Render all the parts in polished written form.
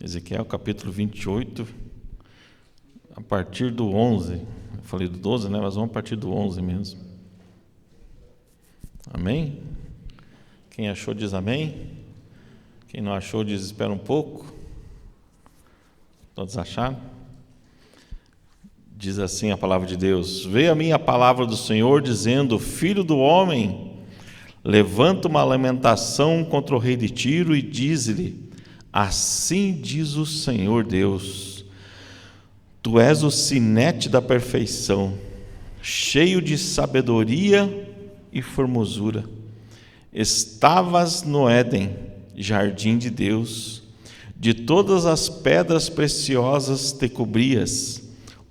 Ezequiel capítulo 28, a partir do 11. Eu falei do 12, né? Mas vamos a partir do 11 mesmo. Amém? Quem achou diz amém. Quem não achou diz espera um pouco. Todos acharam? Diz assim a palavra de Deus: veio a mim a palavra do Senhor dizendo: filho do homem, levanta uma lamentação contra o rei de Tiro e diz-lhe: assim diz o Senhor Deus, tu és o sinete da perfeição, cheio de sabedoria e formosura. Estavas no Éden, jardim de Deus, de todas as pedras preciosas te cobrias,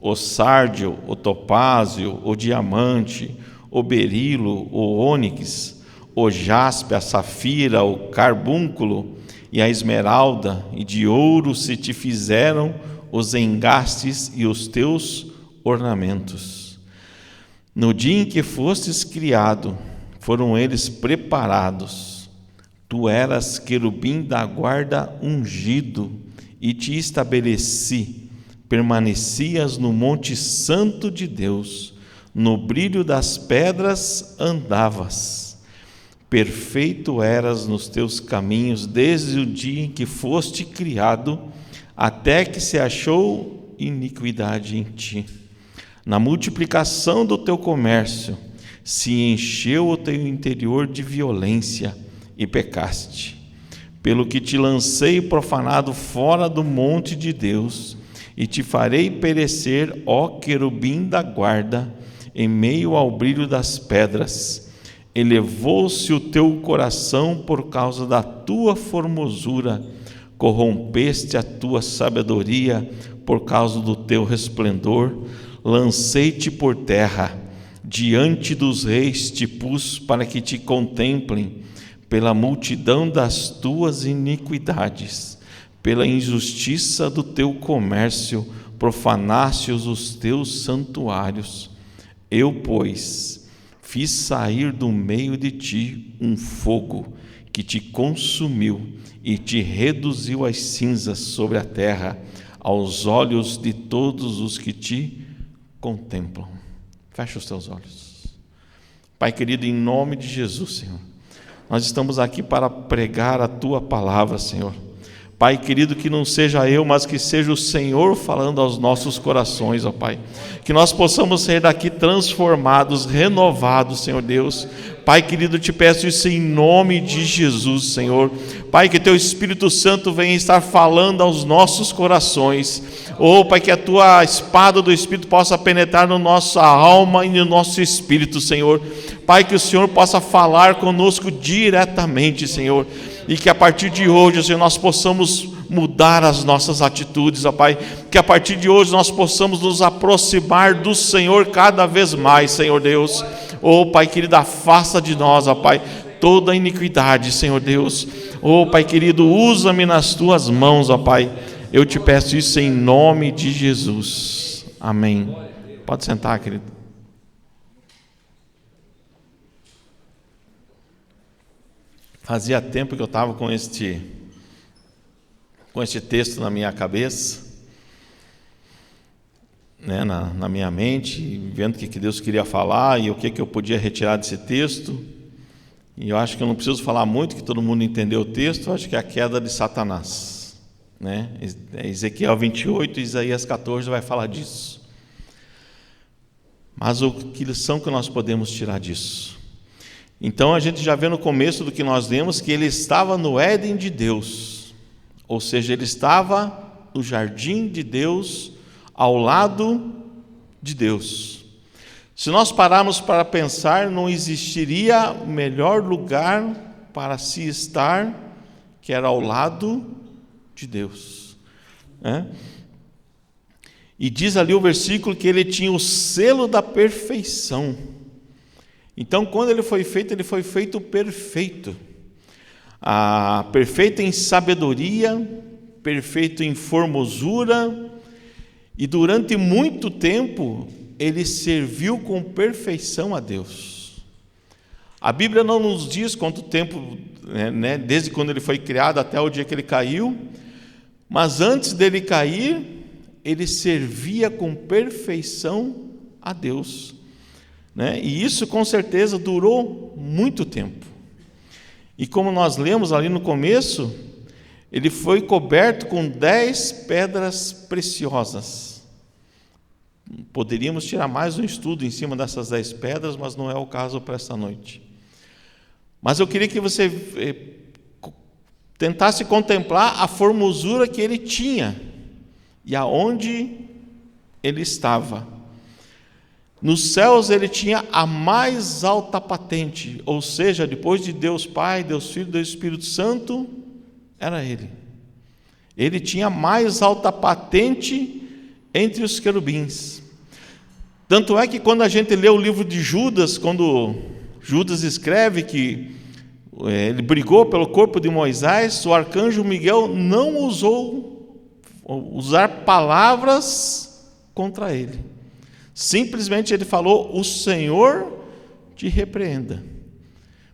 o sárdio, o topázio, o diamante, o berilo, o ônix, o jaspe, a safira, o carbúnculo e a esmeralda, e de ouro se te fizeram os engastes e os teus ornamentos. No dia em que fostes criado, foram eles preparados. Tu eras querubim da guarda ungido, e te estabeleci. Permanecias no monte santo de Deus, no brilho das pedras andavas. Perfeito eras nos teus caminhos, desde o dia em que foste criado, até que se achou iniquidade em ti. Na multiplicação do teu comércio, se encheu o teu interior de violência e pecaste. Pelo que te lancei profanado fora do monte de Deus, e te farei perecer, ó querubim da guarda, em meio ao brilho das pedras. Elevou-se o teu coração por causa da tua formosura, corrompeste a tua sabedoria por causa do teu resplendor. Lancei-te por terra, diante dos reis te pus para que te contemplem, pela multidão das tuas iniquidades. Pela injustiça do teu comércio, profanaste os teus santuários. Eu, pois, fiz sair do meio de ti um fogo que te consumiu e te reduziu às cinzas sobre a terra, aos olhos de todos os que te contemplam. Fecha os teus olhos. Pai querido, em nome de Jesus, Senhor, nós estamos aqui para pregar a tua palavra, Senhor. Pai querido, que não seja eu, mas que seja o Senhor falando aos nossos corações, ó Pai. Que nós possamos sair daqui transformados, renovados, Senhor Deus. Pai querido, te peço isso em nome de Jesus, Senhor. Pai, que teu Espírito Santo venha estar falando aos nossos corações. Oh, Pai, que a tua espada do Espírito possa penetrar na nossa alma e no nosso espírito, Senhor. Pai, que o Senhor possa falar conosco diretamente, Senhor. E que a partir de hoje, Senhor, nós possamos mudar as nossas atitudes, ó Pai. Que a partir de hoje nós possamos nos aproximar do Senhor cada vez mais, Senhor Deus. Oh, Pai querido, afasta de nós, ó Pai, toda a iniquidade, Senhor Deus. Oh, Pai querido, usa-me nas tuas mãos, ó Pai. Eu te peço isso em nome de Jesus. Amém. Pode sentar, querido. Fazia tempo que eu estava com este texto na minha cabeça, né, na minha mente, vendo o que Deus queria falar e o que eu podia retirar desse texto. E eu acho que eu não preciso falar muito, que todo mundo entendeu o texto. Eu acho que é a queda de Satanás, né? Ezequiel 28 e Isaías 14 vai falar disso. Mas que lição que nós podemos tirar disso? Então a gente já vê no começo do que nós lemos que ele estava no Éden de Deus, ou seja, ele estava no jardim de Deus, ao lado de Deus. Se nós pararmos para pensar, não existiria melhor lugar para se estar que era ao lado de Deus, né? E diz ali o versículo que ele tinha o selo da perfeição. Então, quando ele foi feito perfeito. Perfeito em sabedoria, perfeito em formosura, e durante muito tempo ele serviu com perfeição a Deus. A Bíblia não nos diz quanto tempo, né, desde quando ele foi criado até o dia que ele caiu, Mas antes dele cair, ele servia com perfeição a Deus, né? E isso com certeza durou muito tempo. E como nós lemos ali no começo, ele foi coberto com 10 pedras preciosas. Poderíamos tirar mais um estudo em cima dessas 10 pedras, mas não é o caso para esta noite. Mas eu queria que você tentasse contemplar a formosura que ele tinha e aonde ele estava. Nos céus ele tinha a mais alta patente, ou seja, depois de Deus Pai, Deus Filho, Deus Espírito Santo, era ele. Ele tinha a mais alta patente entre os querubins. Tanto é que quando a gente lê o livro de Judas, quando Judas escreve que ele brigou pelo corpo de Moisés, o arcanjo Miguel não usar palavras contra ele. Simplesmente ele falou: o Senhor te repreenda.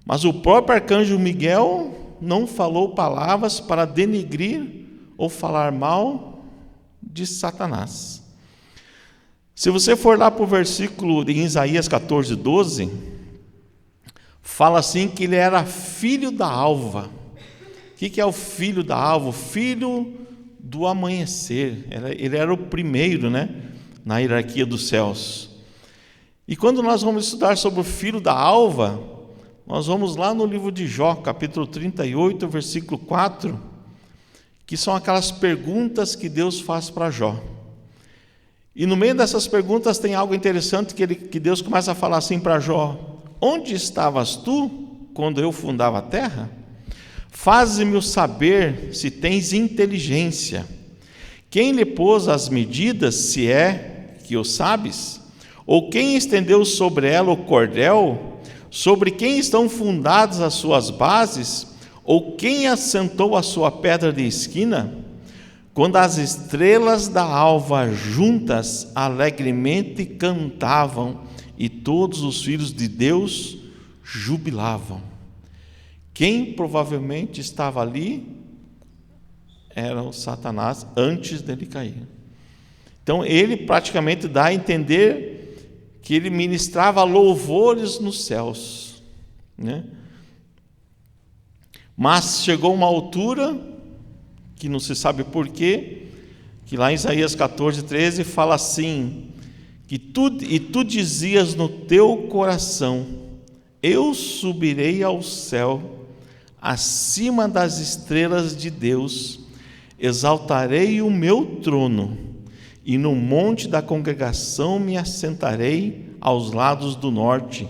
Mas o próprio arcanjo Miguel não falou palavras para denegrir ou falar mal de Satanás. Se você for lá para o versículo de Isaías 14:12, fala assim que ele era filho da alva. O que é o filho da alva? O filho do amanhecer. Ele era o primeiro, né, na hierarquia dos céus. E quando nós vamos estudar sobre o filho da alva, nós vamos lá no livro de Jó, capítulo 38, versículo 4, que são aquelas perguntas que Deus faz para Jó. E no meio dessas perguntas tem algo interessante que Deus começa a falar assim para Jó: onde estavas tu quando eu fundava a terra? Faze-me saber se tens inteligência. Quem lhe pôs as medidas, se é que o sabes? Ou quem estendeu sobre ela o cordel? Sobre quem estão fundadas as suas bases? Ou quem assentou a sua pedra de esquina? Quando as estrelas da alva juntas alegremente cantavam e todos os filhos de Deus jubilavam. Quem provavelmente estava ali era o Satanás antes dele cair. Então ele praticamente dá a entender que ele ministrava louvores nos céus, né? Mas chegou uma altura que não se sabe porquê, que lá em Isaías 14:13 fala assim, que tu dizias no teu coração: eu subirei ao céu, acima das estrelas de Deus, exaltarei o meu trono, e no monte da congregação me assentarei aos lados do norte.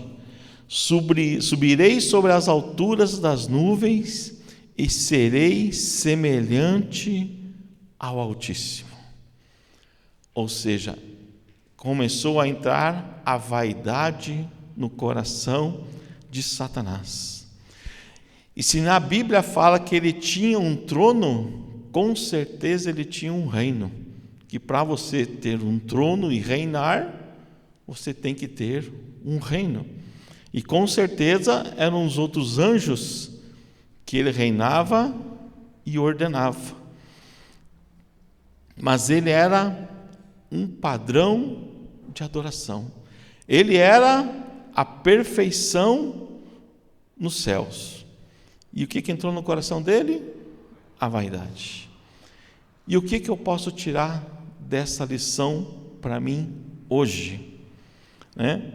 Subirei sobre as alturas das nuvens e serei semelhante ao Altíssimo. Ou seja, começou a entrar a vaidade no coração de Satanás. E se na Bíblia fala que ele tinha um trono, com certeza ele tinha um reino. Que para você ter um trono e reinar, você tem que ter um reino. E com certeza eram os outros anjos que ele reinava e ordenava. Mas ele era um padrão de adoração. Ele era a perfeição nos céus. E o que entrou no coração dele? A vaidade. E o que eu posso tirar dessa lição para mim hoje, né?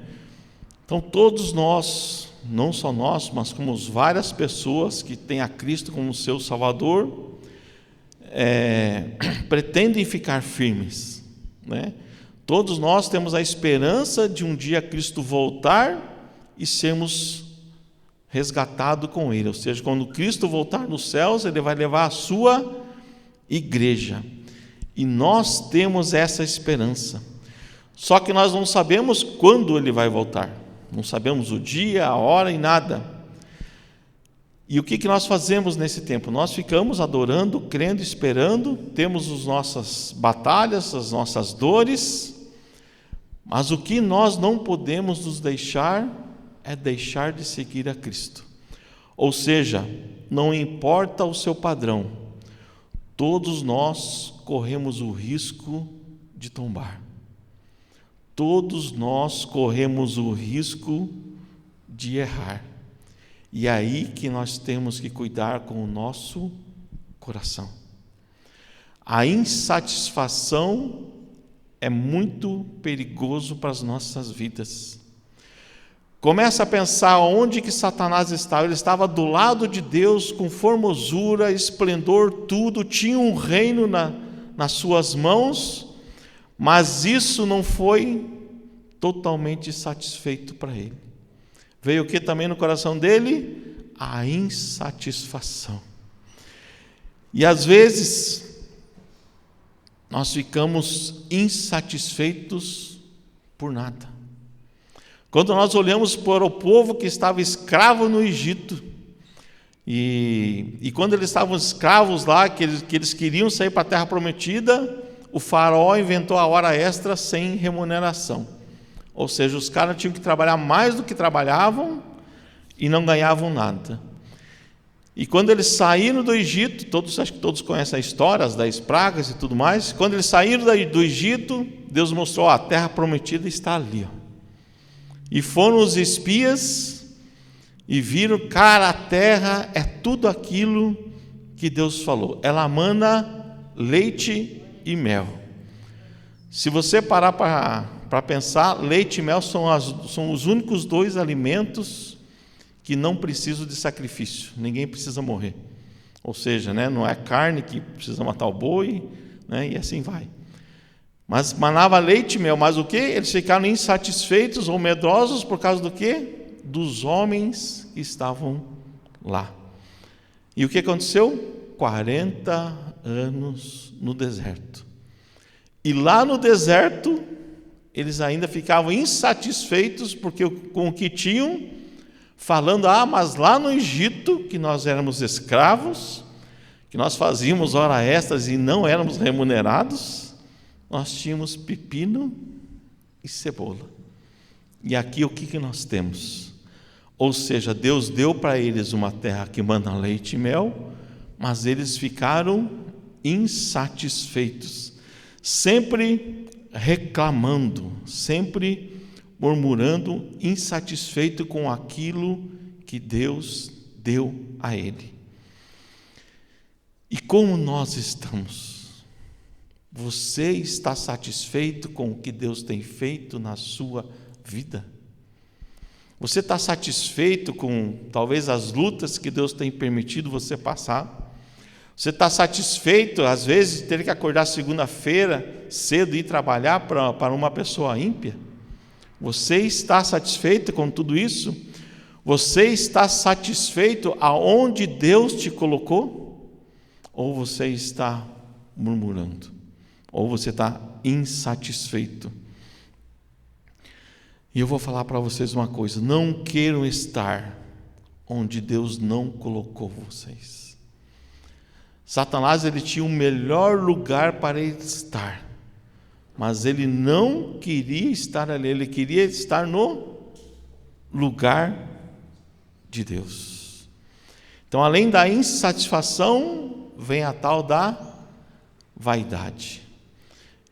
Então todos nós, não só nós, mas como várias pessoas que têm a Cristo como seu Salvador, pretendem ficar firmes, né? Todos nós temos a esperança de um dia Cristo voltar e sermos resgatados com Ele. Ou seja, quando Cristo voltar nos céus, Ele vai levar a sua igreja. E nós temos essa esperança. Só que nós não sabemos quando Ele vai voltar. Não sabemos o dia, a hora e nada. E o que nós fazemos nesse tempo? Nós ficamos adorando, crendo, esperando, temos as nossas batalhas, as nossas dores, mas o que nós não podemos nos deixar é deixar de seguir a Cristo. Ou seja, não importa o seu padrão, todos nós corremos o risco de tombar. Todos nós corremos o risco de errar. E é aí que nós temos que cuidar com o nosso coração. A insatisfação é muito perigoso para as nossas vidas. Começa a pensar onde que Satanás estava. Ele estava do lado de Deus, com formosura, esplendor, tudo, tinha um reino nas suas mãos, mas isso não foi totalmente satisfeito para ele. Veio o que também no coração dele? A insatisfação. E às vezes nós ficamos insatisfeitos por nada. Quando nós olhamos para o povo que estava escravo no Egito, e quando eles estavam escravos lá, que eles queriam sair para a terra prometida, o faraó inventou a hora extra sem remuneração. Ou seja, os caras tinham que trabalhar mais do que trabalhavam e não ganhavam nada. E quando eles saíram do Egito, acho que todos conhecem a história, as 10 pragas e tudo mais. Quando eles saíram do Egito, Deus mostrou: a terra prometida está ali. E foram os espias e viram: cara, a terra é tudo aquilo que Deus falou. Ela mana leite e mel. Se você parar para pensar, leite e mel são os únicos 2 alimentos que não precisam de sacrifício. Ninguém precisa morrer. Ou seja, não é carne que precisa matar o boi, e assim vai. Mas manava leite e mel. Mas o que? Eles ficaram insatisfeitos ou medrosos por causa do quê? Dos homens que estavam lá. E o que aconteceu? 40 anos no deserto. E lá no deserto, eles ainda ficavam insatisfeitos porque com o que tinham, falando: mas lá no Egito, que nós éramos escravos, que nós fazíamos hora extras e não éramos remunerados, nós tínhamos pepino e cebola. E aqui o que nós temos? Ou seja, Deus deu para eles uma terra que manda leite e mel, mas eles ficaram insatisfeitos, sempre reclamando, sempre murmurando, insatisfeito com aquilo que Deus deu a ele. E como nós estamos? Você está satisfeito com o que Deus tem feito na sua vida? Você está satisfeito com talvez as lutas que Deus tem permitido você passar? Você está satisfeito, às vezes, de ter que acordar segunda-feira cedo e ir trabalhar para uma pessoa ímpia? Você está satisfeito com tudo isso? Você está satisfeito aonde Deus te colocou? Ou você está murmurando? Ou você está insatisfeito? E eu vou falar para vocês uma coisa: não queiram estar onde Deus não colocou vocês. Satanás, ele tinha o melhor lugar para ele estar, mas ele não queria estar ali, ele queria estar no lugar de Deus. Então, além da insatisfação, vem a tal da vaidade.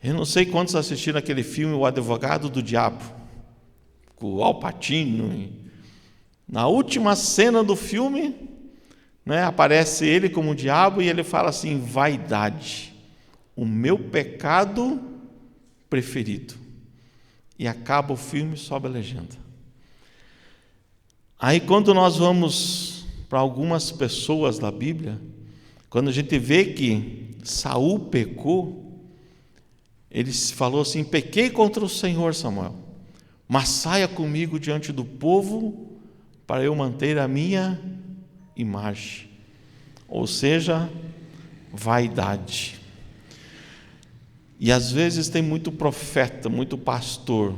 Eu não sei quantos assistiram aquele filme O Advogado do Diabo, com o Al Pacino. Na última cena do filme, aparece ele como o diabo e ele fala assim: vaidade, o meu pecado preferido. E acaba o filme, sobe a legenda. Aí quando nós vamos para algumas pessoas da Bíblia, quando a gente vê que Saul pecou, ele falou assim: pequei contra o Senhor, Samuel, mas saia comigo diante do povo para eu manter a minha imagem. Ou seja, vaidade. E às vezes tem muito profeta, muito pastor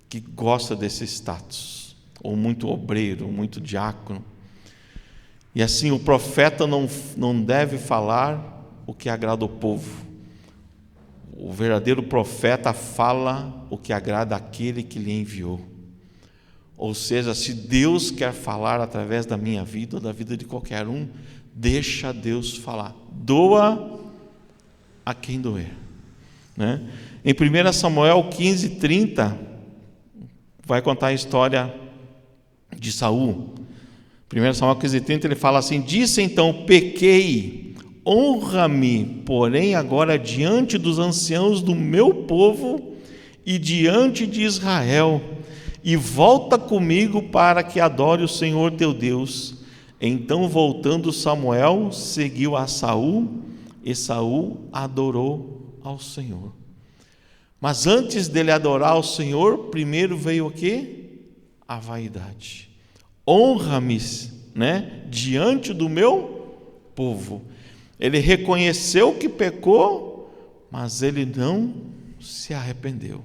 que gosta desse status, ou muito obreiro, ou muito diácono. E assim, o profeta não deve falar o que agrada o povo. O verdadeiro profeta fala o que agrada aquele que lhe enviou. Ou seja, se Deus quer falar através da minha vida ou da vida de qualquer um, deixa Deus falar. Doa a quem doer, né? Em 1 Samuel 15:30 vai contar a história de Saul. 1 Samuel 15:30 ele fala assim: disse então: pequei, honra-me, porém agora diante dos anciãos do meu povo e diante de Israel, e volta comigo para que adore o Senhor teu Deus. Então, voltando Samuel, seguiu a Saul, e Saul adorou ao Senhor. Mas antes dele adorar ao Senhor, primeiro veio o quê? A vaidade. Honra-me, né, diante do meu povo. Ele reconheceu que pecou, mas ele não se arrependeu.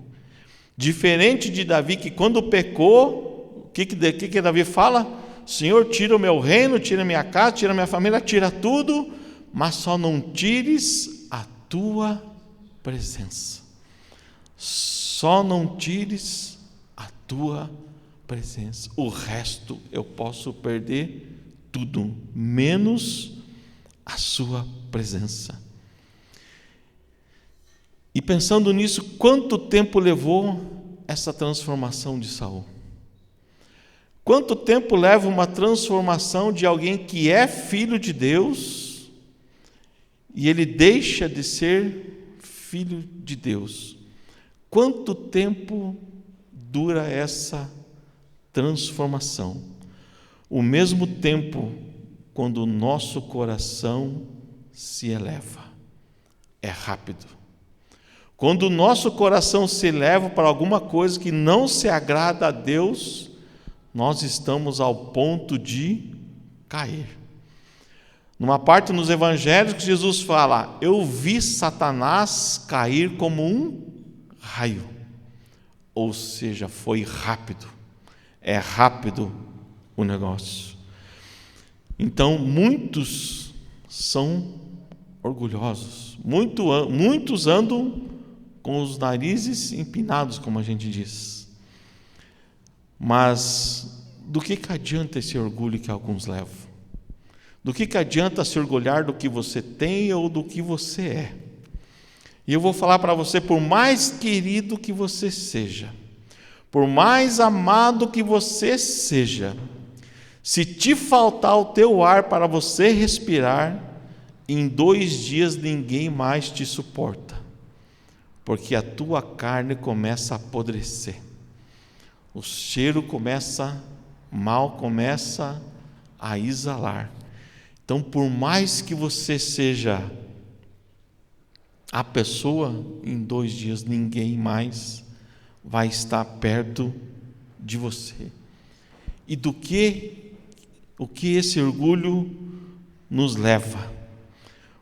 Diferente de Davi, que quando pecou, o que Davi fala? Senhor, tira o meu reino, tira a minha casa, tira a minha família, tira tudo, mas só não tires a tua presença. Só não tires a tua presença. O resto eu posso perder tudo, menos a sua presença. E pensando nisso, quanto tempo levou essa transformação de Saul? Quanto tempo leva uma transformação de alguém que é filho de Deus e ele deixa de ser filho de Deus? Quanto tempo dura essa transformação? O mesmo tempo quando o nosso coração se eleva. É rápido. Quando o nosso coração se eleva para alguma coisa que não se agrada a Deus, nós estamos ao ponto de cair. Numa parte nos evangelhos que Jesus fala: eu vi Satanás cair como um raio. Ou seja, foi rápido. É rápido o negócio. Então, muitos são orgulhosos. Muitos andam com os narizes empinados, como a gente diz. Mas do que adianta esse orgulho que alguns levam? Do que adianta se orgulhar do que você tem ou do que você é? E eu vou falar para você, por mais querido que você seja, por mais amado que você seja, se te faltar o teu ar para você respirar, em 2 dias ninguém mais te suporta, porque a tua carne começa a apodrecer, o cheiro mal começa a exalar. Então, por mais que você seja a pessoa, em 2 dias ninguém mais vai estar perto de você. E o que esse orgulho nos leva?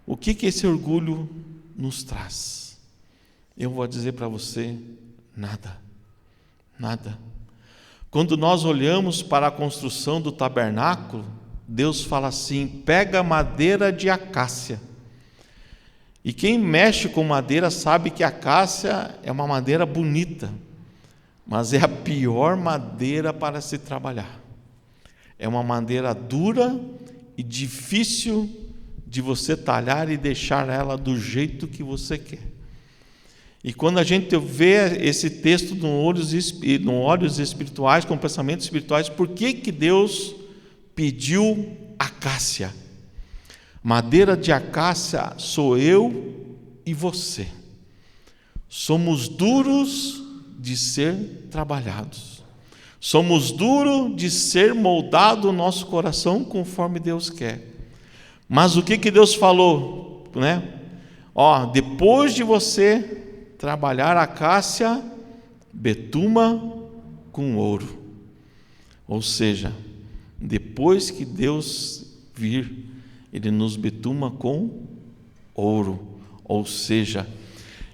O que esse orgulho nos traz? Eu vou dizer para você: nada, nada. Quando nós olhamos para a construção do tabernáculo, Deus fala assim: pega madeira de acácia. E quem mexe com madeira sabe que a acácia é uma madeira bonita, mas é a pior madeira para se trabalhar. É uma madeira dura e difícil de você talhar e deixar ela do jeito que você quer. E quando a gente vê esse texto no olhos espirituais, com pensamentos espirituais, por que Deus pediu acácia? Madeira de acácia sou eu e você. Somos duros de ser trabalhados. Somos duros de ser moldado o nosso coração conforme Deus quer. Mas o que Deus falou, né? Depois de você trabalhar a acácia, betuma com ouro. Ou seja, depois que Deus vir, Ele nos betuma com ouro. Ou seja,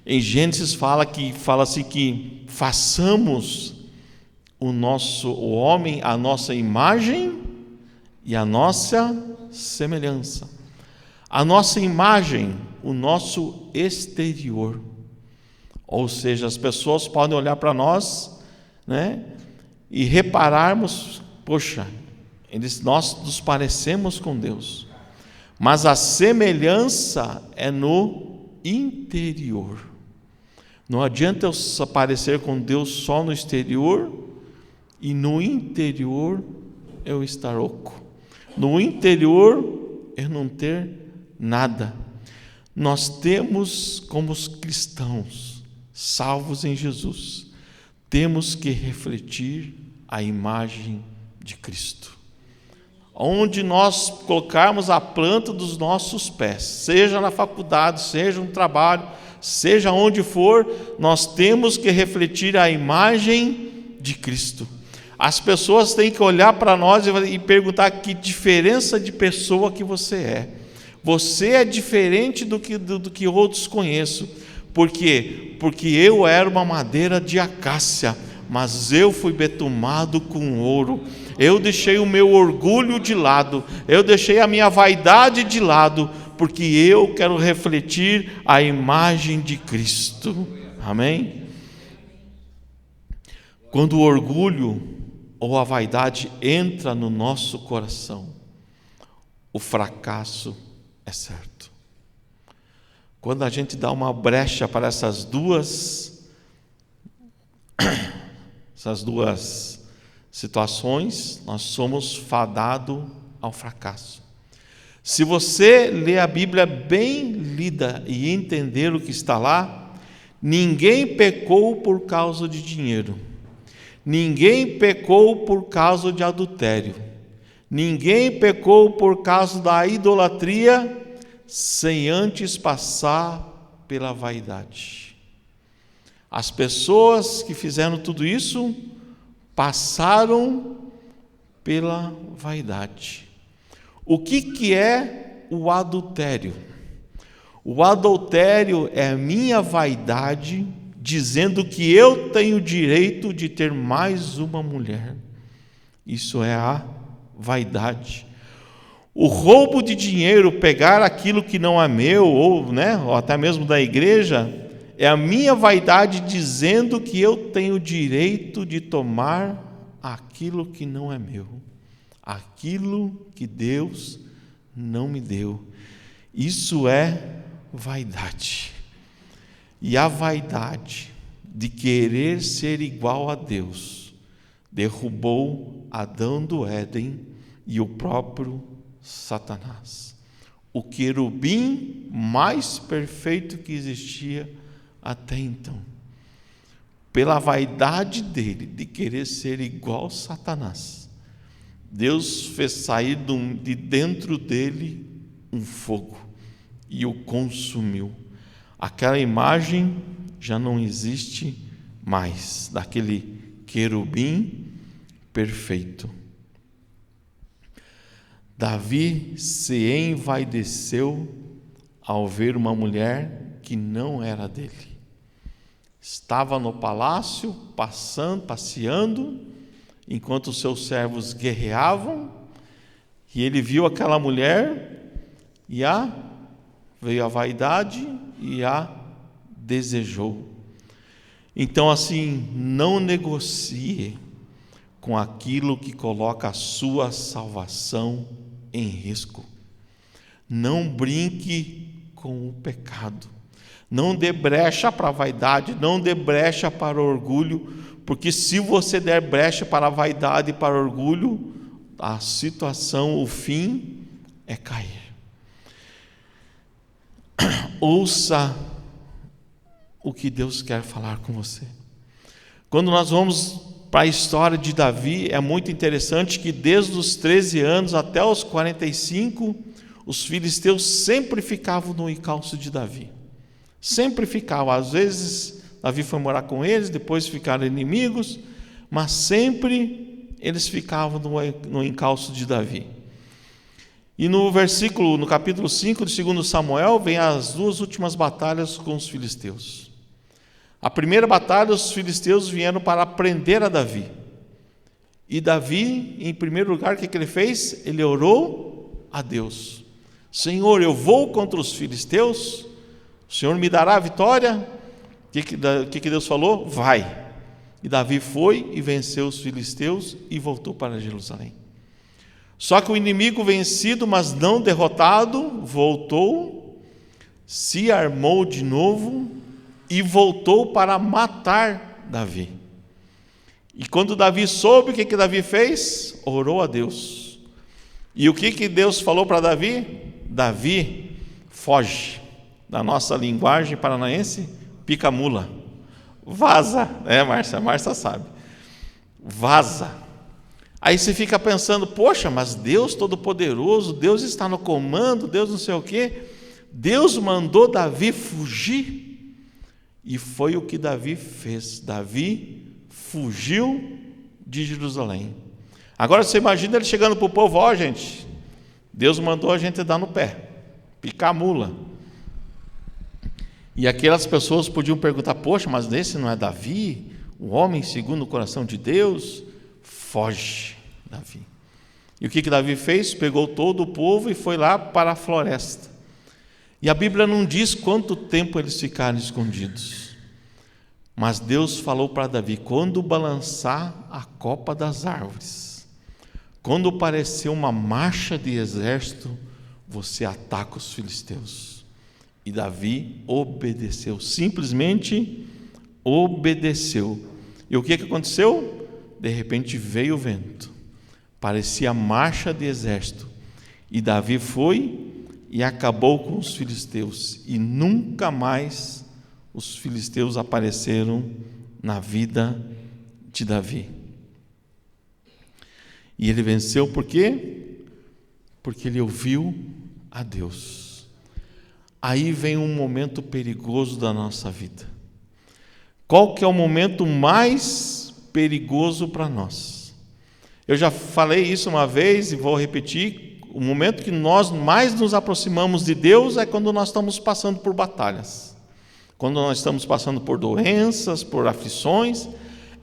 em Gênesis fala assim que façamos o homem a nossa imagem e a nossa semelhança. A nossa imagem, o nosso exterior. Ou seja, as pessoas podem olhar para nós, né, e repararmos, poxa, nós nos parecemos com Deus. Mas a semelhança é no interior. Não adianta eu aparecer com Deus só no exterior e no interior eu estar oco. No interior eu não ter nada. Nós temos, como os cristãos salvos em Jesus, temos que refletir a imagem de Cristo. Onde nós colocarmos a planta dos nossos pés, seja na faculdade, seja no trabalho, seja onde for, nós temos que refletir a imagem de Cristo. As pessoas têm que olhar para nós e perguntar que diferença de pessoa que você é. Você é diferente do que outros conheço. Por quê? Porque eu era uma madeira de acácia, mas eu fui betumado com ouro. Eu deixei o meu orgulho de lado, eu deixei a minha vaidade de lado, porque eu quero refletir a imagem de Cristo. Amém? Quando o orgulho ou a vaidade entra no nosso coração, o fracasso é certo. Quando a gente dá uma brecha para essas duas situações, nós somos fadados ao fracasso. Se você ler a Bíblia bem lida e entender o que está lá, ninguém pecou por causa de dinheiro, ninguém pecou por causa de adultério, ninguém pecou por causa da idolatria, sem antes passar pela vaidade. As pessoas que fizeram tudo isso passaram pela vaidade. O que é o adultério? O adultério é a minha vaidade dizendo que eu tenho direito de ter mais uma mulher. Isso é a vaidade. O roubo de dinheiro, pegar aquilo que não é meu, ou até mesmo da igreja, é a minha vaidade dizendo que eu tenho direito de tomar aquilo que não é meu, aquilo que Deus não me deu. Isso é vaidade. E a vaidade de querer ser igual a Deus derrubou Adão do Éden e o próprio Satanás, o querubim mais perfeito que existia até então. Pela vaidade dele de querer ser igual a Satanás, Deus fez sair de dentro dele um fogo e o consumiu. Aquela imagem já não existe mais, daquele querubim perfeito. Davi se envaideceu ao ver uma mulher que não era dele. Estava no palácio, passeando, enquanto os seus servos guerreavam, e ele viu aquela mulher, e veio a vaidade e a desejou. Então, assim, não negocie com aquilo que coloca a sua salvação em risco. Não brinque com o pecado. Não dê brecha para a vaidade, não dê brecha para o orgulho, porque se você der brecha para a vaidade e para o orgulho, a situação, o fim é cair. Ouça o que Deus quer falar com você. Quando nós vamos para a história de Davi, é muito interessante que desde os 13 anos até os 45, os filisteus sempre ficavam no encalço de Davi. Sempre ficavam. Às vezes Davi foi morar com eles, depois ficaram inimigos, mas sempre eles ficavam no encalço de Davi. E no capítulo 5 de 2 Samuel, vem as duas últimas batalhas com os filisteus. A primeira batalha, os filisteus vieram para prender a Davi. E Davi, em primeiro lugar, o que ele fez? Ele orou a Deus. Senhor, eu vou contra os filisteus, o Senhor me dará a vitória? O que Deus falou? Vai. E Davi foi e venceu os filisteus e voltou para Jerusalém. Só que o inimigo vencido, mas não derrotado, voltou, se armou de novo e voltou para matar Davi. E quando Davi soube, o que Davi fez? Orou a Deus. E o que Deus falou para Davi? Davi, foge. Na nossa linguagem paranaense, pica mula. Vaza, Márcia? A Márcia sabe. Vaza. Aí você fica pensando, poxa, mas Deus Todo-Poderoso, Deus está no comando, Deus não sei o quê. Deus mandou Davi fugir. E foi o que Davi fez. Davi fugiu de Jerusalém. Agora você imagina ele chegando para o povo, ó gente, Deus mandou a gente dar no pé, picar a mula. E aquelas pessoas podiam perguntar, poxa, mas esse não é Davi, o homem segundo o coração de Deus? Foge, Davi. E o que Davi fez? Pegou todo o povo e foi lá para a floresta. E a Bíblia não diz quanto tempo eles ficaram escondidos. Mas Deus falou para Davi, quando balançar a copa das árvores, quando parecer uma marcha de exército, você ataca os filisteus. E Davi obedeceu, simplesmente obedeceu. E o que aconteceu? De repente veio o vento, parecia marcha de exército, e Davi foi e acabou com os filisteus, e nunca mais os filisteus apareceram na vida de Davi. E ele venceu por quê? Porque ele ouviu a Deus. Aí vem um momento perigoso da nossa vida. Qual que é o momento mais perigoso para nós? Eu já falei isso uma vez e vou repetir. O momento que nós mais nos aproximamos de Deus é quando nós estamos passando por batalhas. Quando nós estamos passando por doenças, por aflições,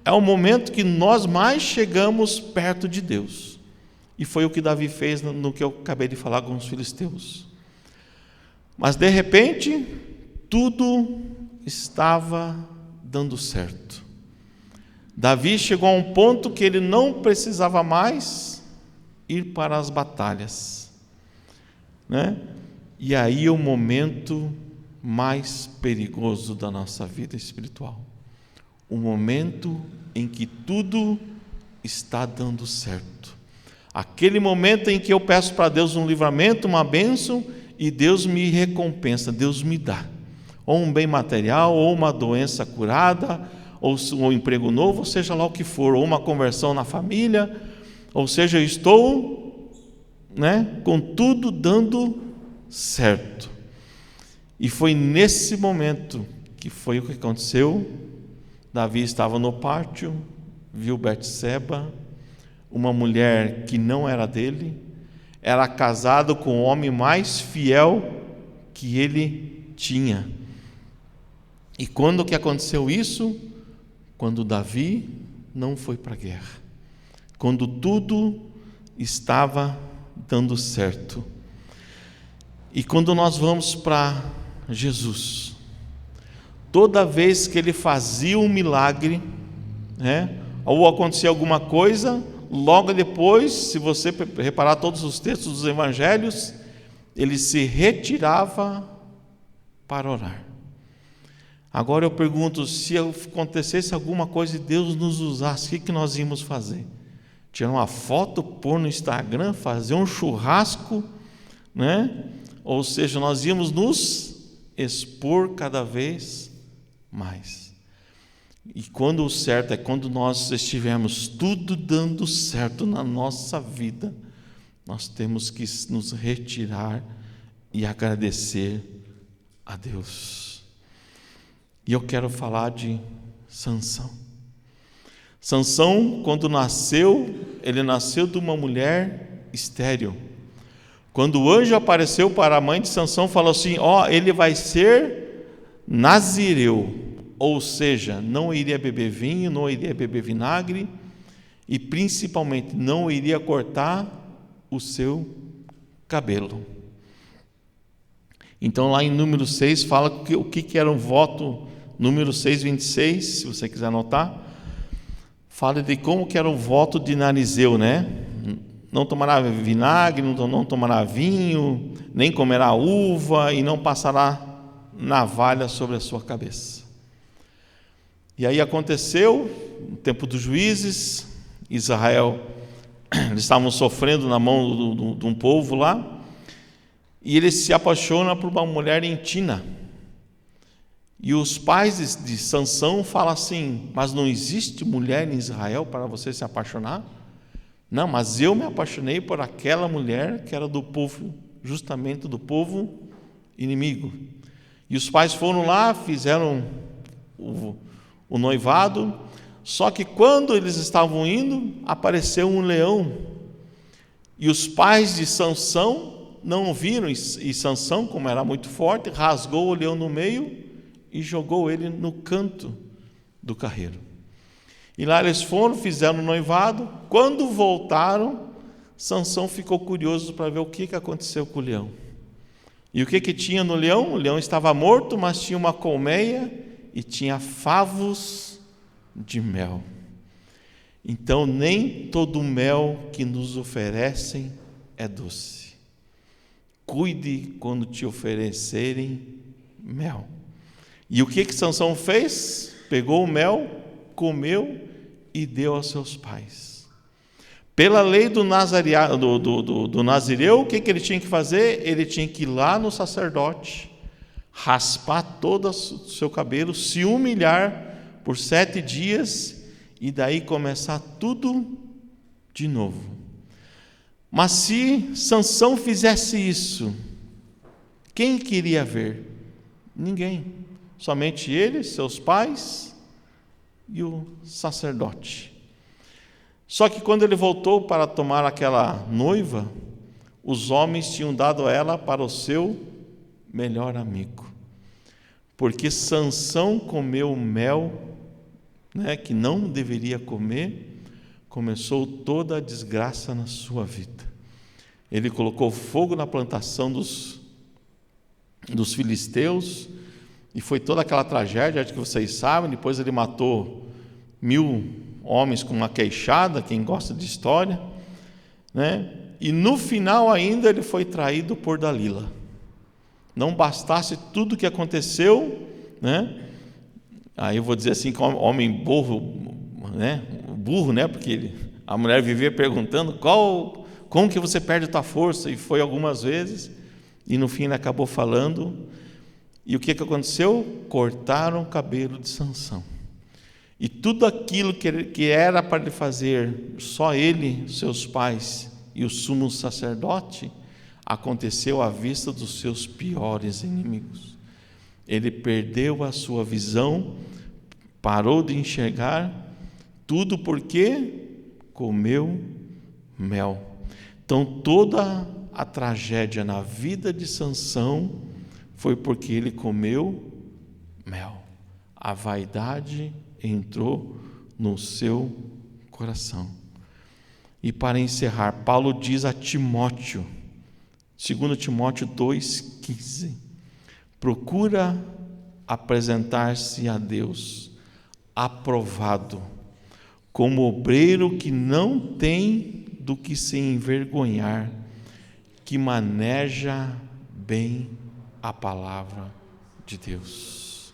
é o momento que nós mais chegamos perto de Deus. E foi o que Davi fez no que eu acabei de falar com os filisteus. Mas de repente, tudo estava dando certo. Davi chegou a um ponto que ele não precisava mais ir para as batalhas, E aí é o momento mais perigoso da nossa vida espiritual, o momento em que tudo está dando certo, aquele momento em que eu peço para Deus um livramento, uma bênção, e Deus me recompensa, Deus me dá, ou um bem material, ou uma doença curada, ou um emprego novo, seja lá o que for, ou uma conversão na família, ou seja, eu estou com tudo dando certo. E foi nesse momento que foi o que aconteceu. Davi estava no pátio, viu Betseba, uma mulher que não era dele, era casado com o homem mais fiel que ele tinha. E quando que aconteceu isso? Quando Davi não foi para a guerra, quando tudo estava dando certo. E quando nós vamos para Jesus, toda vez que ele fazia um milagre, ou acontecia alguma coisa, logo depois, se você reparar todos os textos dos evangelhos, ele se retirava para orar. Agora eu pergunto, se acontecesse alguma coisa e Deus nos usasse, o que nós íamos fazer? Tirar uma foto, pôr no Instagram, fazer um churrasco, Ou seja, nós íamos nos expor cada vez mais. E quando o certo é quando nós estivermos tudo dando certo na nossa vida, nós temos que nos retirar e agradecer a Deus. E eu quero falar de Sansão. Sansão, quando nasceu, ele nasceu de uma mulher estéril. Quando o anjo apareceu para a mãe de Sansão, falou assim, ele vai ser nazireu, ou seja, não iria beber vinho, não iria beber vinagre, e principalmente não iria cortar o seu cabelo. Então lá em número 6 fala o que era um voto, número 6, 26, se você quiser anotar, fala de como que era um voto de narizeu, Não tomará vinagre, não tomará vinho, nem comerá uva, e não passará navalha sobre a sua cabeça. E aí aconteceu, no tempo dos juízes, Israel, eles estavam sofrendo na mão de um povo lá, e ele se apaixona por uma mulher em Tina. E os pais de Sansão falam assim: mas não existe mulher em Israel para você se apaixonar? Não, mas eu me apaixonei por aquela mulher que era do povo, justamente do povo inimigo. E os pais foram lá, fizeram o noivado, só que quando eles estavam indo, apareceu um leão. E os pais de Sansão não viram, e Sansão, como era muito forte, rasgou o leão no meio e jogou ele no canto do carreiro. E lá eles foram, fizeram o noivado. Quando voltaram, Sansão ficou curioso para ver o que aconteceu com o leão. E o que tinha no leão? O leão estava morto, mas tinha uma colmeia e tinha favos de mel. Então, nem todo mel que nos oferecem é doce. Cuide quando te oferecerem mel. E o que Sansão fez? Pegou o mel, comeu e deu aos seus pais. Pela lei do Nazireu, o que ele tinha que fazer? Ele tinha que ir lá no sacerdote, raspar todo o seu cabelo, se humilhar por 7 dias e daí começar tudo de novo. Mas se Sansão fizesse isso, quem queria ver? Ninguém. Somente ele, seus pais e o sacerdote. Só que quando ele voltou para tomar aquela noiva, os homens tinham dado a ela para o seu melhor amigo. Porque Sansão comeu mel, que não deveria comer, começou toda a desgraça na sua vida. Ele colocou fogo na plantação dos filisteus, e foi toda aquela tragédia que vocês sabem. Depois ele matou 1000 homens com uma queixada, quem gosta de história, e no final ainda ele foi traído por Dalila. Não bastasse tudo o que aconteceu, aí eu vou dizer assim, homem burro, porque a mulher vivia perguntando como que você perde a tua força, e foi algumas vezes, e no fim ele acabou falando. E o que aconteceu? Cortaram o cabelo de Sansão. E tudo aquilo que era para ele fazer, só ele, seus pais e o sumo sacerdote, aconteceu à vista dos seus piores inimigos. Ele perdeu a sua visão, parou de enxergar, tudo porque comeu mel. Então toda a tragédia na vida de Sansão foi porque ele comeu mel. A vaidade entrou no seu coração. E para encerrar, Paulo diz a Timóteo, 2 Timóteo 2,15: procura apresentar-se a Deus aprovado, como obreiro que não tem do que se envergonhar, que maneja bem a palavra de Deus.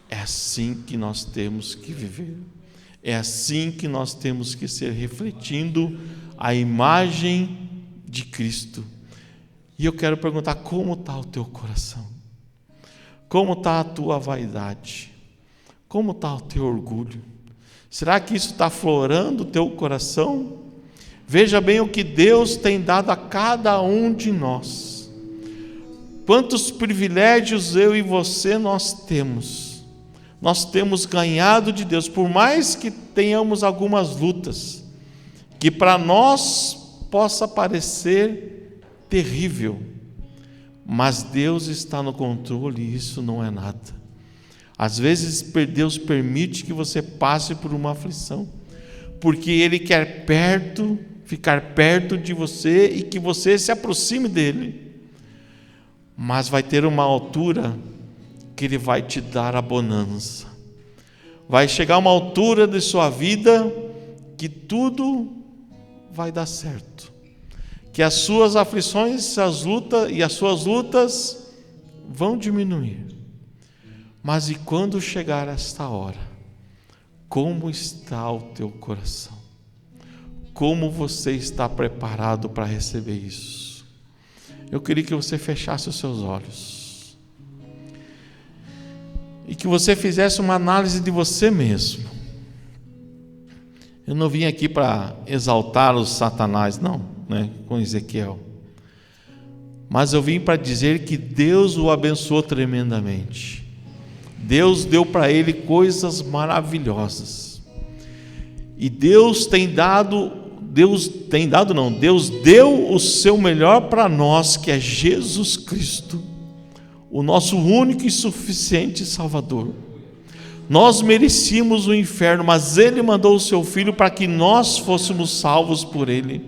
É assim que nós temos que viver. É assim que nós temos que ser, refletindo a imagem de Cristo. E eu quero perguntar: como está o teu coração? Como está a tua vaidade? Como está o teu orgulho? Será que isso está aflorando o teu coração? Veja bem o que Deus tem dado a cada um de nós. Quantos privilégios eu e você nós temos ganhado de Deus, por mais que tenhamos algumas lutas, que para nós possa parecer terrível, mas Deus está no controle e isso não é nada. Às vezes Deus permite que você passe por uma aflição, porque Ele quer ficar perto de você e que você se aproxime dEle. Mas vai ter uma altura que Ele vai te dar a bonança. Vai chegar uma altura de sua vida que tudo vai dar certo. Que as suas aflições, as suas lutas vão diminuir. Mas e quando chegar esta hora, como está o teu coração? Como você está preparado para receber isso? Eu queria que você fechasse os seus olhos e que você fizesse uma análise de você mesmo. Eu não vim aqui para exaltar os Satanás, não, né, com Ezequiel. Mas eu vim para dizer que Deus o abençoou tremendamente. Deus deu para ele coisas maravilhosas. E Deus deu o seu melhor para nós, que é Jesus Cristo, o nosso único e suficiente Salvador. Nós merecíamos o inferno, mas Ele mandou o seu Filho para que nós fôssemos salvos por Ele.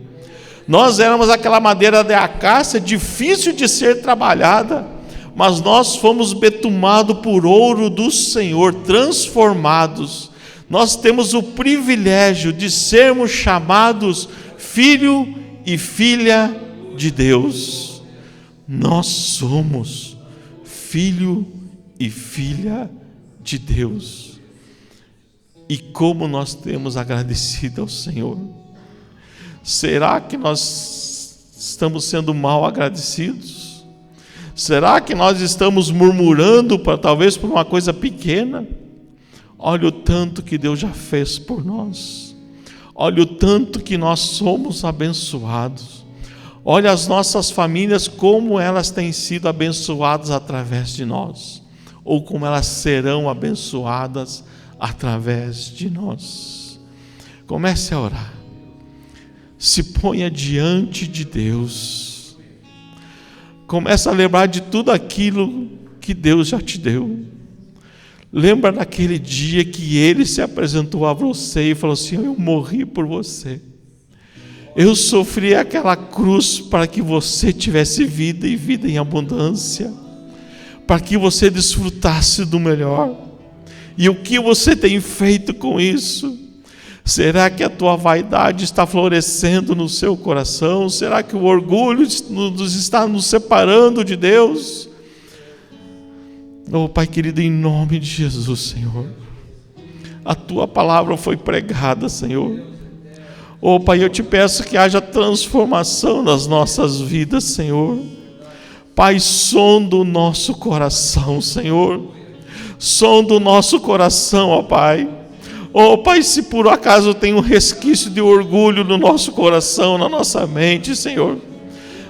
Nós éramos aquela madeira de acácia, difícil de ser trabalhada, mas nós fomos betumados por ouro do Senhor, transformados. Nós temos o privilégio de sermos chamados filho e filha de Deus. Nós somos filho e filha de Deus. E como nós temos agradecido ao Senhor. Será que nós estamos sendo mal agradecidos? Será que nós estamos murmurando talvez por uma coisa pequena? Olha o tanto que Deus já fez por nós. Olha o tanto que nós somos abençoados. Olha as nossas famílias, como elas têm sido abençoadas através de nós, ou como elas serão abençoadas através de nós. Comece a orar. Se ponha diante de Deus. Comece a lembrar de tudo aquilo que Deus já te deu. Lembra daquele dia que Ele se apresentou a você e falou assim: eu morri por você. Eu sofri aquela cruz para que você tivesse vida e vida em abundância, para que você desfrutasse do melhor. E o que você tem feito com isso? Será que a tua vaidade está florescendo no seu coração? Será que o orgulho está nos separando de Deus? Oh, Pai querido, em nome de Jesus, Senhor, a Tua palavra foi pregada, Senhor. Oh, Pai, eu te peço que haja transformação nas nossas vidas, Senhor. Pai, sonda o nosso coração, Senhor. Sonda o nosso coração, ó Pai. Oh, Pai, se por acaso tem um resquício de orgulho no nosso coração, na nossa mente, Senhor,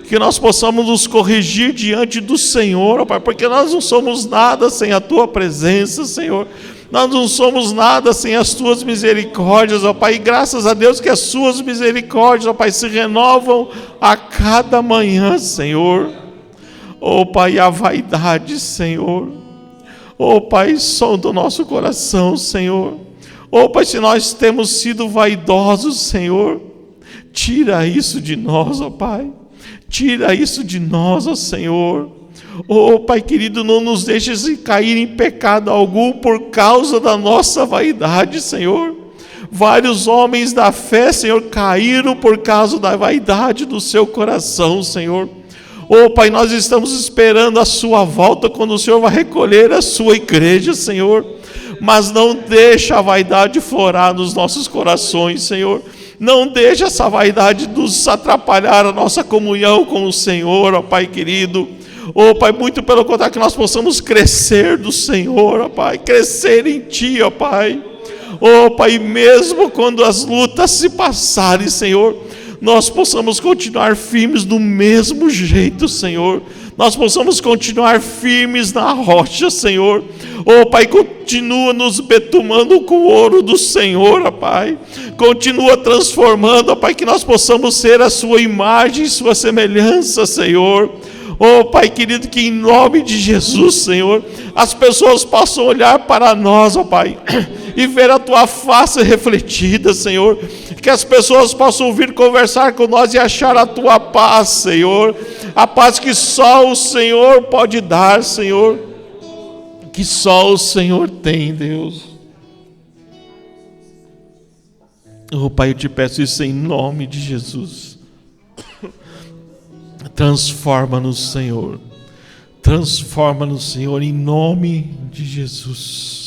que nós possamos nos corrigir diante do Senhor, ó Pai, porque nós não somos nada sem a Tua presença, Senhor. Nós não somos nada sem as Tuas misericórdias, ó Pai. E graças a Deus que as Suas misericórdias, ó Pai, se renovam a cada manhã, Senhor. Ó Pai, a vaidade, Senhor. Ó Pai, sonda o nosso coração, Senhor. Ó Pai, se nós temos sido vaidosos, Senhor, tira isso de nós, ó Pai. Tira isso de nós, ó Senhor. Oh, Pai querido, não nos deixes cair em pecado algum por causa da nossa vaidade, Senhor. Vários homens da fé, Senhor, caíram por causa da vaidade do seu coração, Senhor. Oh, Pai, nós estamos esperando a sua volta, quando o Senhor vai recolher a sua igreja, Senhor. Mas não deixa a vaidade florar nos nossos corações, Senhor. Não deixa essa vaidade nos atrapalhar a nossa comunhão com o Senhor, ó Pai querido. Ó Pai, muito pelo contrário, que nós possamos crescer do Senhor, ó Pai, crescer em Ti, ó Pai. Ó Pai, mesmo quando as lutas se passarem, Senhor, nós possamos continuar firmes do mesmo jeito, Senhor. Nós possamos continuar firmes na rocha, Senhor. Ó Pai, continua nos betumando com o ouro do Senhor, ó Pai. Continua transformando, ó Pai, que nós possamos ser a Sua imagem e Sua semelhança, Senhor. Oh, Pai querido, que em nome de Jesus, Senhor, as pessoas possam olhar para nós, ó Pai, e ver a Tua face refletida, Senhor. Que as pessoas possam vir conversar com nós e achar a Tua paz, Senhor. A paz que só o Senhor pode dar, Senhor. Que só o Senhor tem, Deus. Oh, Pai, eu te peço isso em nome de Jesus. Transforma-nos, Senhor. Transforma-nos, Senhor, em nome de Jesus.